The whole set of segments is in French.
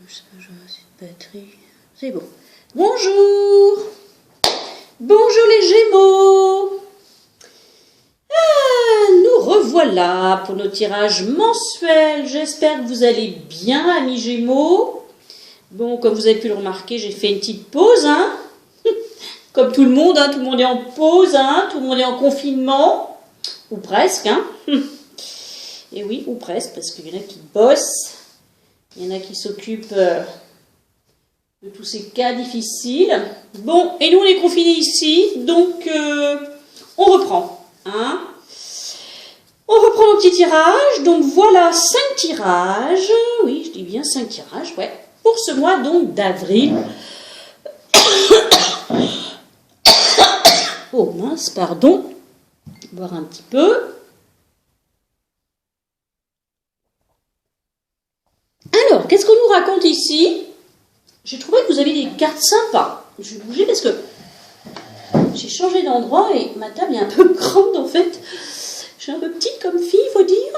cette batterie. C'est bon. Bonjour. Bonjour les Gémeaux. Nous revoilà pour nos tirages mensuels. J'espère que vous allez bien, amis Gémeaux. Bon, comme vous avez pu le remarquer, j'ai fait une petite pause, hein. Comme tout le monde, hein, tout le monde est en pause, hein, tout le monde est en confinement, ou presque, hein. Et oui, ou presque, parce qu'il y en a qui bossent, il y en a qui s'occupent de tous ces cas difficiles. Bon, et nous on est confinés ici, donc on reprend, hein. On reprend nos petits tirages, donc voilà 5 tirages, oui, je dis bien 5 tirages, ouais, pour ce mois donc d'avril. Oh mince, pardon, boire un petit peu. Alors, qu'est-ce qu'on nous raconte ici? J'ai trouvé que vous avez des cartes sympas. Je vais bouger parce que j'ai changé d'endroit et ma table est un peu grande en fait. Je suis un peu petite comme fille, il faut dire.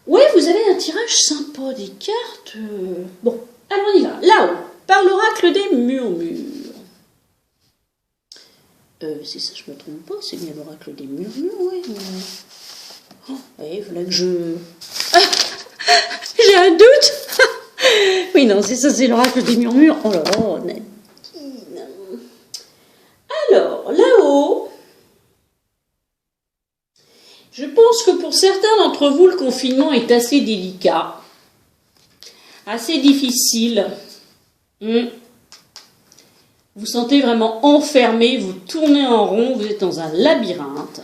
Ouais, vous avez un tirage sympa, des cartes. Bon, alors on y va. Là-haut, par l'oracle des murmures. C'est ça, je me trompe pas, c'est bien l'oracle des murmures, ouais. Oh, ouais, il fallait que je... Ah, j'ai un doute. Oui, non, c'est ça, c'est l'oracle des murmures. Oh là là, Nadine. Alors, là-haut, je pense que pour certains d'entre vous, le confinement est assez délicat, assez difficile. Vous sentez vraiment enfermé, vous tournez en rond, vous êtes dans un labyrinthe.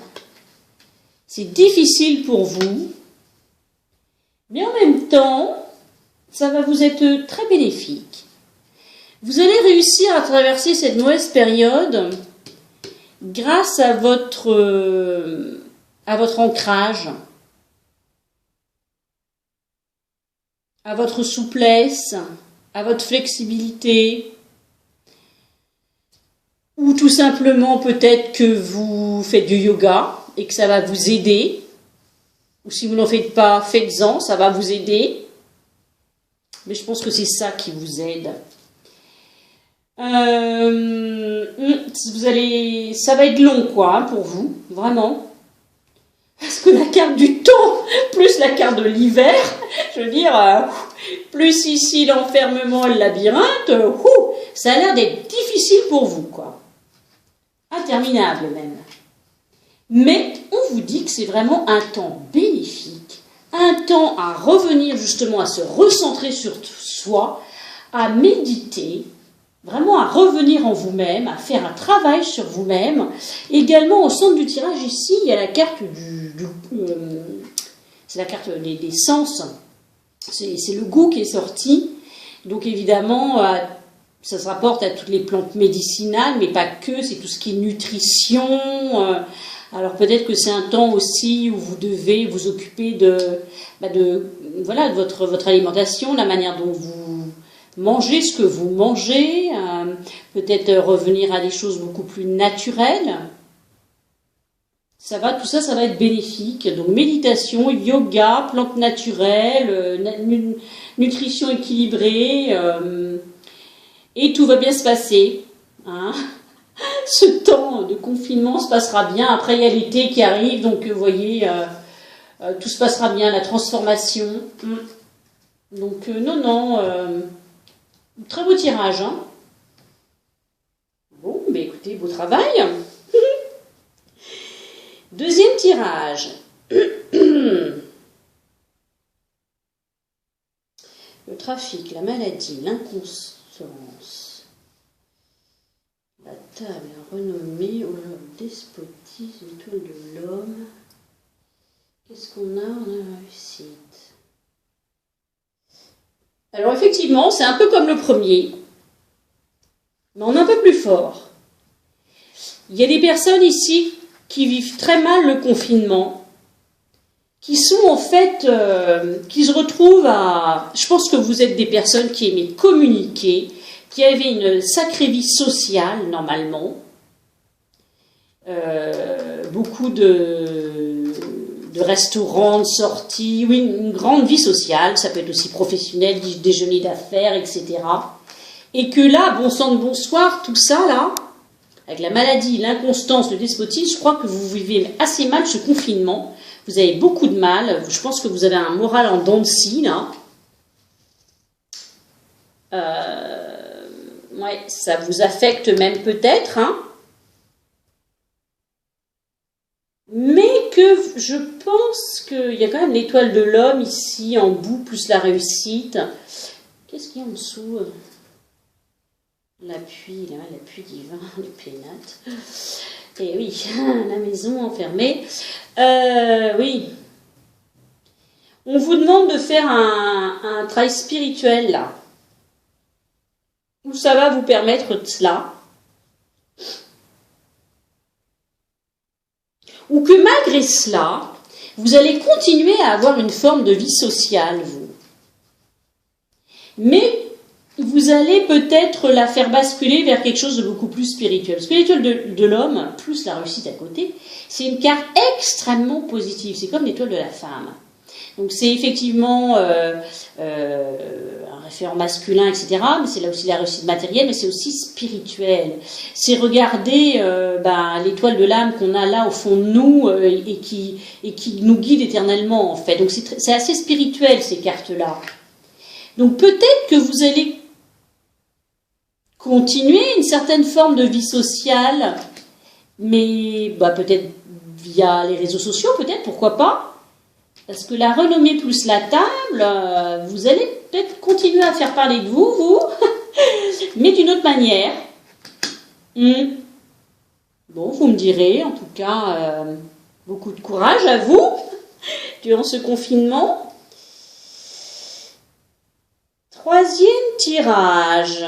C'est difficile pour vous, mais en même temps, ça va vous être très bénéfique. Vous allez réussir à traverser cette mauvaise période grâce à votre ancrage, à votre souplesse, à votre flexibilité. Ou tout simplement peut-être que vous faites du yoga et que ça va vous aider. Ou si vous n'en faites pas, faites-en, ça va vous aider. Mais je pense que c'est ça qui vous aide. Ça va être long quoi, hein, pour vous, vraiment. Parce que la carte du temps, plus la carte de l'hiver, je veux dire, plus ici l'enfermement et le labyrinthe, ça a l'air d'être difficile pour vous, quoi. Interminable même. Mais on vous dit que c'est vraiment un temps bénéfique, un temps à revenir justement, à se recentrer sur soi, à méditer, vraiment à revenir en vous-même, à faire un travail sur vous-même. Également au centre du tirage ici, il y a la carte c'est la carte des sens, c'est le goût qui est sorti. Donc évidemment, ça se rapporte à toutes les plantes médicinales, mais pas que, c'est tout ce qui est nutrition. Alors peut-être que c'est un temps aussi où vous devez vous occuper de votre alimentation, la manière dont vous mangez, ce que vous mangez, peut-être revenir à des choses beaucoup plus naturelles. Tout ça, ça va être bénéfique. Donc méditation, yoga, plantes naturelles, nutrition équilibrée. Et tout va bien se passer, hein. Ce temps de confinement se passera bien. Après, il y a l'été qui arrive, donc vous voyez, tout se passera bien, la transformation. Donc, très beau tirage, hein. Bon, mais écoutez, beau travail. Deuxième tirage. Le trafic, la maladie, l'inconscience, la table, la renommée, le despotisme, l'étoile de l'homme. Qu'est-ce qu'on a? On a la réussite. Alors effectivement, c'est un peu comme le premier, mais on est un peu plus fort. Il y a des personnes ici qui vivent très mal le confinement, qui sont en fait, qui se retrouvent à... Je pense que vous êtes des personnes qui aimaient communiquer, qui avaient une sacrée vie sociale, normalement. Beaucoup de restaurants, de sorties, oui, une grande vie sociale, ça peut être aussi professionnel, déjeuner d'affaires, etc. Et que là, bon sang de bonsoir, tout ça là, avec la maladie, l'inconstance, le despotisme, je crois que vous vivez assez mal ce confinement. Vous avez beaucoup de mal. Je pense que vous avez un moral en dents de scie, là. Ouais, ça vous affecte même peut-être, hein. Mais que je pense qu'il y a quand même l'étoile de l'homme ici, en bout, plus la réussite. Qu'est-ce qu'il y a en dessous ? L'appui, là, l'appui divin, les pénates. Et oui, la maison enfermée. Oui. On vous demande de faire un travail spirituel, là. Où ça va vous permettre de cela. Ou que malgré cela, vous allez continuer à avoir une forme de vie sociale, vous. Mais vous allez peut-être la faire basculer vers quelque chose de beaucoup plus spirituel. Parce que l'étoile de l'homme, plus la réussite à côté, c'est une carte extrêmement positive. C'est comme l'étoile de la femme. Donc c'est effectivement un référent masculin, etc. Mais c'est là aussi la réussite matérielle, mais c'est aussi spirituel. C'est regarder l'étoile de l'âme qu'on a là au fond de nous et qui nous guide éternellement, en fait. Donc c'est assez spirituel, ces cartes-là. Donc peut-être que vous allez continuer une certaine forme de vie sociale, mais peut-être via les réseaux sociaux, peut-être, pourquoi pas. Parce que la renommée plus la table, vous allez peut-être continuer à faire parler de vous, mais d'une autre manière. Bon, vous me direz, en tout cas, beaucoup de courage à vous durant ce confinement. Troisième tirage.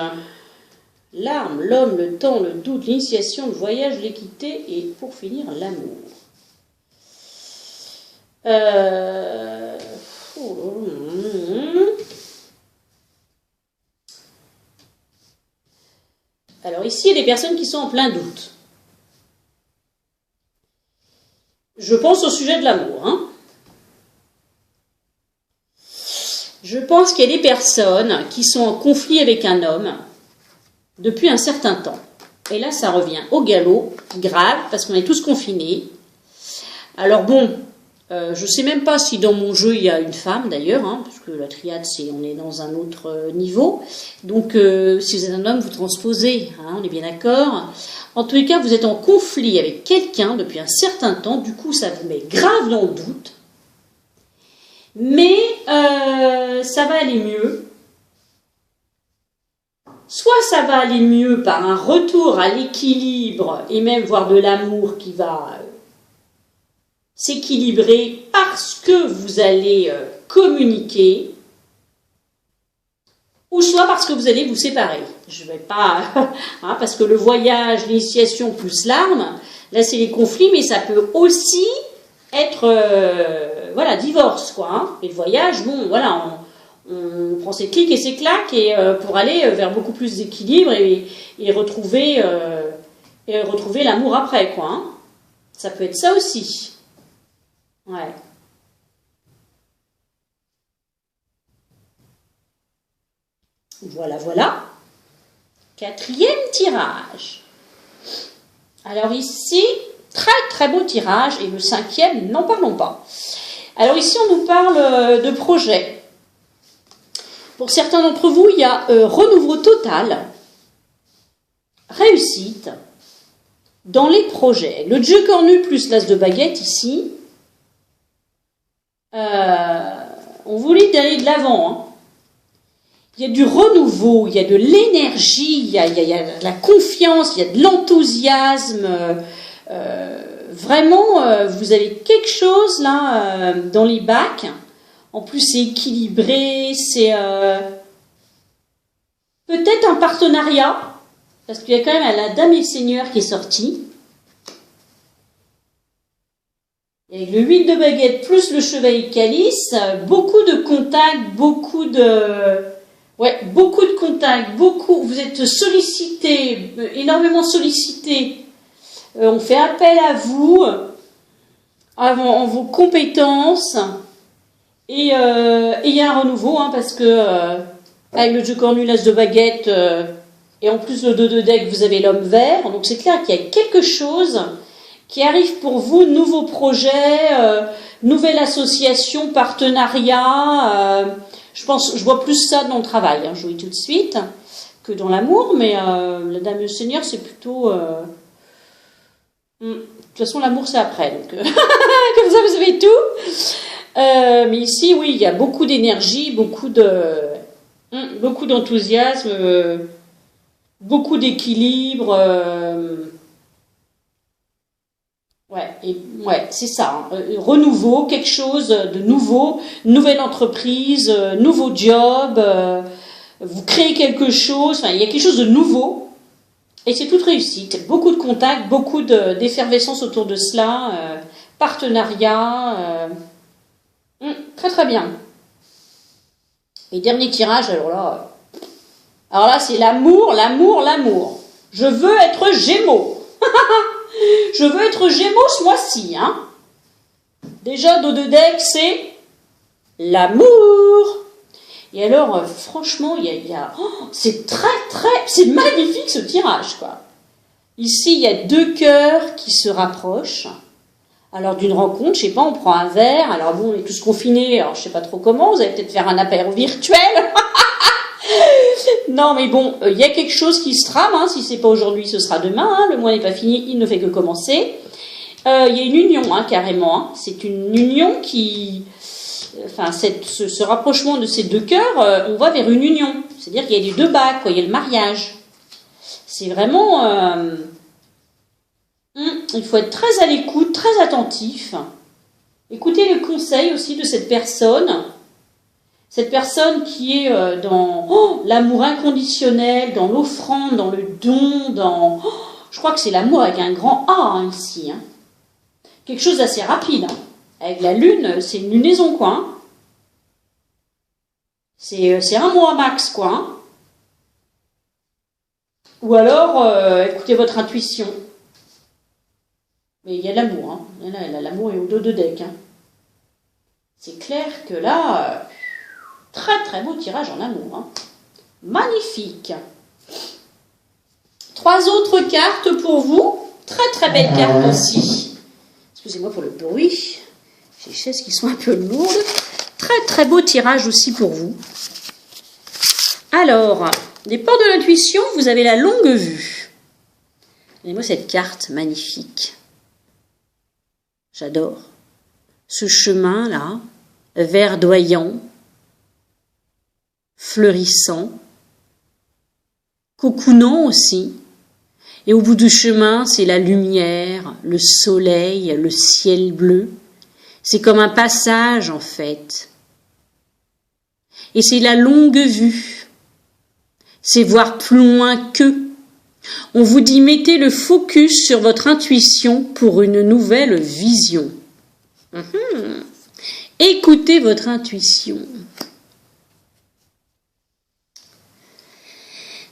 L'arme, l'homme, le temps, le doute, l'initiation, le voyage, l'équité et pour finir l'amour. Alors ici, il y a des personnes qui sont en plein doute. Je pense au sujet de l'amour. Je pense qu'il y a des personnes qui sont en conflit avec un homme depuis un certain temps. Et là, ça revient au galop, grave, parce qu'on est tous confinés. Alors bon, je ne sais même pas si dans mon jeu, il y a une femme d'ailleurs, parce que la triade, on est dans un autre niveau. Donc, si vous êtes un homme, vous transposez, on est bien d'accord. En tous les cas, vous êtes en conflit avec quelqu'un depuis un certain temps, du coup, ça vous met grave dans le doute. Mais ça va aller mieux. Soit ça va aller mieux par un retour à l'équilibre et même voire de l'amour qui va s'équilibrer parce que vous allez communiquer, ou soit parce que vous allez vous séparer. Je ne vais pas... parce que le voyage, l'initiation plus l'arme, là c'est les conflits, mais ça peut aussi être... divorce, quoi. Et le voyage, bon, voilà, on prend ses clics et ses claques et, pour aller vers beaucoup plus d'équilibre et retrouver l'amour après, quoi. Ça peut être ça aussi. Ouais. Voilà. Quatrième tirage. Alors ici, très très beau tirage, et le cinquième, n'en parlons pas. Alors ici, on nous parle de projet. Pour certains d'entre vous, il y a renouveau total, réussite, dans les projets. Le Dieu cornu plus l'as de baguette ici, on vous dit d'aller de l'avant. Il y a du renouveau, il y a de l'énergie, il y a de la confiance, il y a de l'enthousiasme. Vraiment, vous avez quelque chose là dans les bacs. En plus, c'est équilibré, c'est peut-être un partenariat, parce qu'il y a quand même la Dame et le Seigneur qui est sorti. Avec le 8 de baguette plus le chevalier de calice, beaucoup de contacts, beaucoup de contacts, vous êtes sollicités, énormément sollicités. On fait appel à vous. en vos compétences. Et il y a un renouveau, hein, parce que avec le jeu cornu, l'as de baguette, et en plus le 2 de deck, vous avez l'homme vert. Donc c'est clair qu'il y a quelque chose qui arrive pour vous, nouveau projet, nouvelle association, partenariat. Je vois plus ça dans le travail, hein, je vous dis tout de suite, que dans l'amour, mais la Dame du Seigneur, c'est plutôt... De toute façon, l'amour, c'est après, donc comme ça, vous savez tout. Mais ici, oui, il y a beaucoup d'énergie, beaucoup d'enthousiasme, beaucoup d'équilibre. Ouais, c'est ça. Hein. Renouveau, quelque chose de nouveau, nouvelle entreprise, nouveau job. Vous créez quelque chose. Enfin, il y a quelque chose de nouveau. Et c'est toute réussite. Beaucoup de contacts, beaucoup d'effervescence autour de cela. Partenariat. Très très bien. Et dernier tirage, alors là, c'est l'amour. Je veux être Gémeaux. Je veux être Gémeaux ce mois-ci. Hein. Déjà, dos de deck, c'est l'amour. Et alors, franchement, c'est c'est magnifique ce tirage, quoi. Ici, il y a 2 cœurs qui se rapprochent. Alors, d'une rencontre, je sais pas, on prend un verre. Alors bon, on est tous confinés, alors je sais pas trop comment. Vous allez peut-être faire un apéro virtuel. Non, mais bon, il y a quelque chose qui se trame. Hein. Si c'est pas aujourd'hui, ce sera demain. Hein. Le mois n'est pas fini, il ne fait que commencer. Il y a une union, hein, carrément. Hein. C'est une union qui... Enfin, ce rapprochement de ces 2 cœurs, on va vers une union. C'est-à-dire qu'il y a les 2 bacs, quoi. Il y a le mariage. C'est vraiment... il faut être très à l'écoute, très attentif. Écoutez les conseils aussi de cette personne. Cette personne qui est dans l'amour inconditionnel, dans l'offrande, dans le don, je crois que c'est l'amour avec un grand A, hein, ici. Hein. Quelque chose d'assez rapide. Hein. Avec la lune, c'est une lunaison, quoi. Hein. C'est un mois max, quoi. Hein. Ou alors, écoutez votre intuition. Mais il y a l'amour. Hein. L'amour est au dos de deck. Hein. C'est clair que là, très très beau tirage en amour. Hein. Magnifique. 3 autres cartes pour vous. Très très belle carte aussi. Excusez-moi pour le bruit. J'ai les chaises qui sont un peu lourdes. Très très beau tirage aussi pour vous. Alors, des portes de l'intuition, vous avez la longue vue. Regardez-moi cette carte magnifique. J'adore. Ce chemin-là, verdoyant, fleurissant, cocoonant aussi. Et au bout du chemin, c'est la lumière, le soleil, le ciel bleu. C'est comme un passage, en fait. Et c'est la longue vue. C'est voir plus loin qu'eux. On vous dit, mettez le focus sur votre intuition pour une nouvelle vision. Écoutez votre intuition.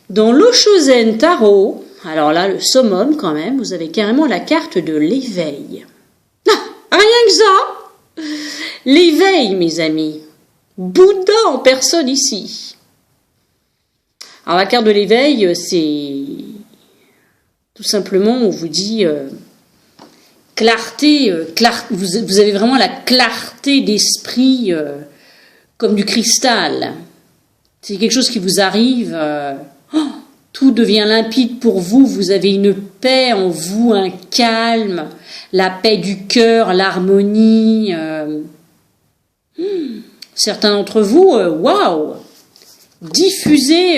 Dans l'Oshozen Tarot, alors là, le summum quand même, vous avez carrément la carte de l'éveil. Ah, rien que ça. L'éveil, mes amis. Bouddha en personne ici. Alors la carte de l'éveil, c'est tout simplement, on vous dit clarté, vous avez vraiment la clarté d'esprit comme du cristal. C'est quelque chose qui vous arrive, tout devient limpide pour vous, vous avez une paix en vous, un calme, la paix du cœur, l'harmonie. Certains d'entre vous, waouh, diffusez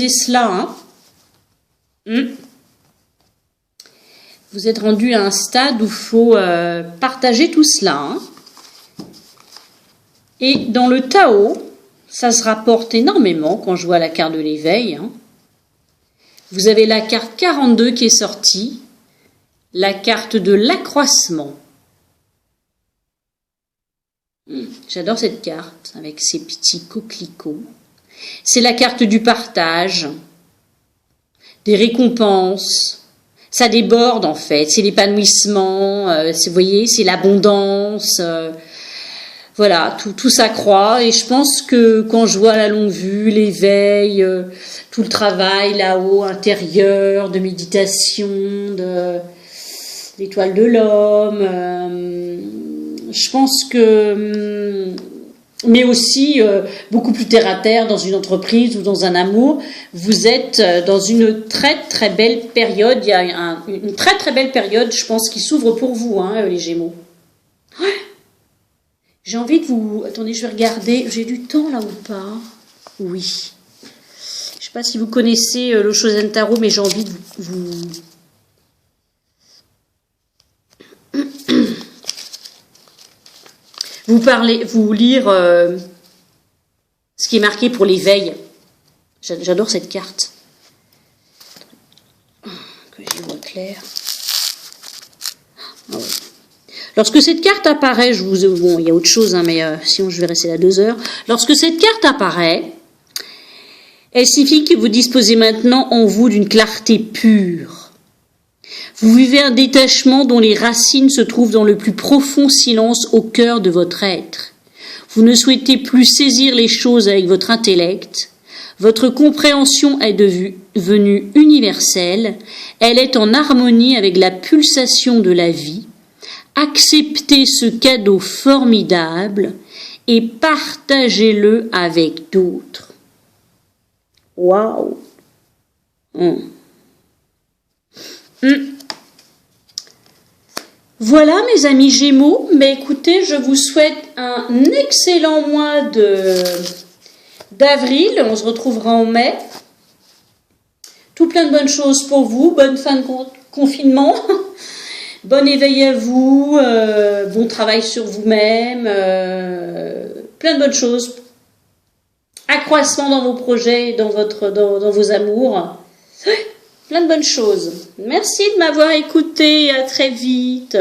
cela. Hein. Vous êtes rendu à un stade où il faut partager tout cela. Hein. Et dans le Tao, ça se rapporte énormément quand je vois la carte de l'éveil. Hein. Vous avez la carte 42 qui est sortie, la carte de l'accroissement. J'adore cette carte avec ses petits coquelicots. C'est la carte du partage, des récompenses, ça déborde en fait, c'est l'épanouissement, vous voyez, c'est l'abondance, voilà, tout s'accroît. Et je pense que quand je vois la longue vue, l'éveil, tout le travail là-haut, intérieur, de méditation, de l'étoile de l'homme, je pense que... mais aussi beaucoup plus terre à terre dans une entreprise ou dans un amour, vous êtes dans une très très belle période. Il y a une très très belle période, je pense, qui s'ouvre pour vous, hein, les Gémeaux. Ouais. J'ai envie de vous... Attendez, je vais regarder. J'ai du temps là ou pas? Oui. Je ne sais pas si vous connaissez le Shosen Tarot, mais j'ai envie de vous lire ce qui est marqué pour l'éveil. J'adore cette carte. Que j'y vois clair. Ah ouais. Lorsque cette carte apparaît, bon, il y a autre chose, hein, mais sinon je vais rester là 2 heures. Lorsque cette carte apparaît, elle signifie que vous disposez maintenant en vous d'une clarté pure. Vous vivez un détachement dont les racines se trouvent dans le plus profond silence au cœur de votre être. Vous ne souhaitez plus saisir les choses avec votre intellect. Votre compréhension est devenue universelle. Elle est en harmonie avec la pulsation de la vie. Acceptez ce cadeau formidable et partagez-le avec d'autres. Waouh! Voilà mes amis Gémeaux, mais écoutez, je vous souhaite un excellent mois d'avril, on se retrouvera en mai. Tout plein de bonnes choses pour vous, bonne fin de confinement, bon éveil à vous, bon travail sur vous-même, plein de bonnes choses, accroissement dans vos projets, dans vos amours. Plein de bonnes choses. Merci de m'avoir écouté. À très vite.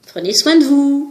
Prenez soin de vous.